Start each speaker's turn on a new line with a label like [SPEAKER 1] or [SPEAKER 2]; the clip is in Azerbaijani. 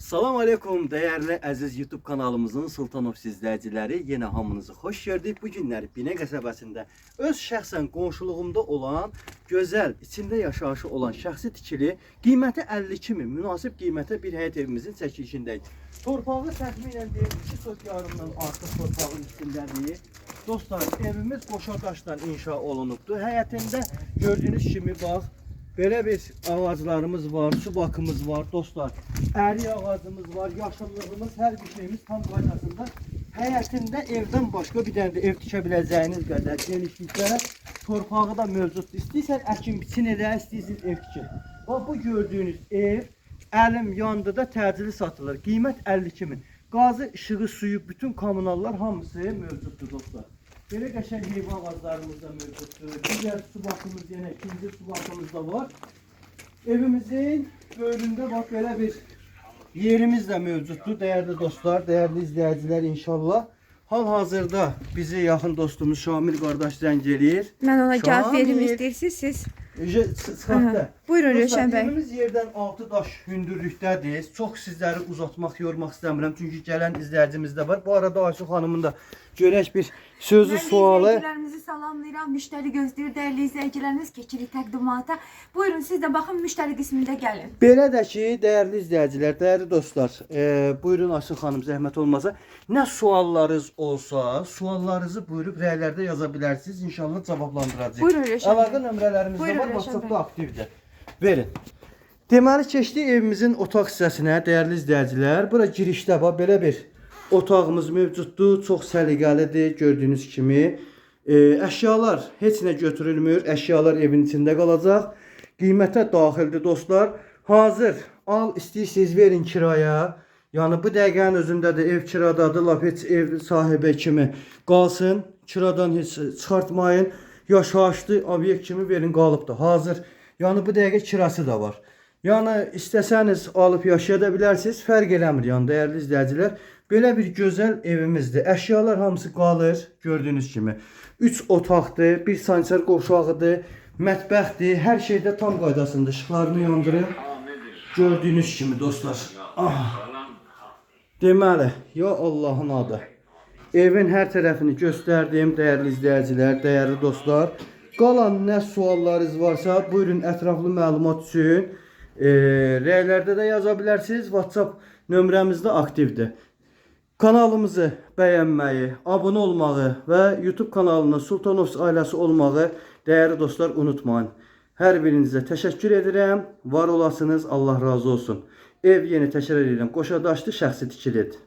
[SPEAKER 1] Salam aleykum değerli əziz YouTube kanalımızın Sultanov izləyiciləri, yenə hamınızı xoş gördük. Bu günləri Binə qəsəbəsində öz şəxsən qonşuluğumda olan, gözəl, içində yaşayışı olan şəxsi tikili, qiyməti 52 min, münasib qiymətə bir həyət evimizin çəkilişindəyik. Torpağı təxminən 2 sot yarımdan artıq torpağın üstündədir. Dostlar, evimiz qoşa daşdan inşa olunubdur. Həyətində gördüyünüz kimi bax, belə bir ağaclarımız var, su bakımız var dostlar. Ərik ağacımız var, yaşıllığımız, hər bir şeyimiz tam qaydasında. Həyətində evdən başqa bir dənə də ev tikə biləcəyiniz qədər genişliklərə torpağı da mövcuddur. İstəyirsən əkin biçin elə, istəyirsiniz ev tikir. Bax, bu gördüyünüz ev əlim yandı da təcili satılır. Qiymət 52 min. Qazı, işığı, suyu, bütün kommunallar hamısı mövcuddur dostlar. Belə qəşəng meyvə ağaclarımız da mövcuddur. Digər su bakımız, yenə ikinci su bakımız da var. Evimizin böyründə bax belə bir yerimiz də mövcuddur. Dəyərli dostlar, dəyərli izləyicilər inşallah. Hal-hazırda bizi yaxın dostumuz Şamil qardaş zəng eləyir.
[SPEAKER 2] Mən ona cavab verim istəyirsiniz siz.
[SPEAKER 1] Çıxartdı.
[SPEAKER 2] Buyurun Rövşən bəy.
[SPEAKER 1] Evimiz yerdən 6 daş hündürlükdədir. Çox sizləri uzatmaq, yormaq istəmirəm. Çünki gələn izləyicimiz də var. Bu arada Ayşə xanımın da görək bir sözü, sualı.
[SPEAKER 2] İzləyicilərimizi salamlayıram. Müştəri gözləyir, dəyərli izləyicilərimiz. Keçirik təqdimata. Buyurun siz də baxın, müştəri qismində gəlin.
[SPEAKER 1] Belə də ki, dəyərli izləyicilər, dəyərli dostlar, buyurun Ayşə xanım, zəhmət olmasa, nə suallarınız olsa, suallarınızı buyurub rəylərdə yaza bilərsiniz. İnşallah cavablandıracağıq.
[SPEAKER 2] Buyurun Rövşən bəy.
[SPEAKER 1] Əlaqə nömrələrimiz də var,
[SPEAKER 2] Rövşən
[SPEAKER 1] WhatsApp-da aktivdir. Verin. Deməli, keçdik evimizin otaq hissəsinə, dəyərli izləyicilər. Bura girişdə bax, belə bir otağımız mövcuddur. Çox səliqəlidir, gördüyünüz kimi. Əşyalar heç nə götürülmür. Əşyalar evin içində qalacaq. Qiymətə daxildir dostlar. Hazır, al, istəyirsiniz verin kiraya. Yəni bu dəqiqənin özündə də ev kiradadır. Lap heç ev sahibi kimi qalsın. Kiradan heç çıxartmayın. Yaşayışlı obyekt kimi verin, qalıbdır. Hazır. Yəni bu dəqiqə kirası da var. Yəni istəsəniz alıb yaşaya da bilərsiniz. Fərq eləmir yəni dəyərli izləyicilər. Belə bir gözəl evimizdir. Əşyalar hamısı qalır gördüyünüz kimi. 3 otaqdır, bir sanitar qovşağıdır, mətbəxdir. Hər şeydə tam qaydasında. İşıqlarını yandırıb gördüyünüz kimi dostlar. Deməli, ya Allahın adı. Evin hər tərəfini göstərdim dəyərli izləyicilər, dəyərli dostlar. Qalan nə suallarınız varsa buyurun ətraflı məlumat üçün rəylərdə də yaza bilərsiniz. WhatsApp nömrəmiz də aktivdir. Kanalımızı bəyənməyi, abunə olmağı və YouTube kanalının Sultanovs ailəsi olmağı dəyərli dostlar unutmayın. Hər birinizə təşəkkür edirəm. Var olasınız. Allah razı olsun. Ev yeni təkrar edirəm. Qoşadaşlı şəxsi tikilidir.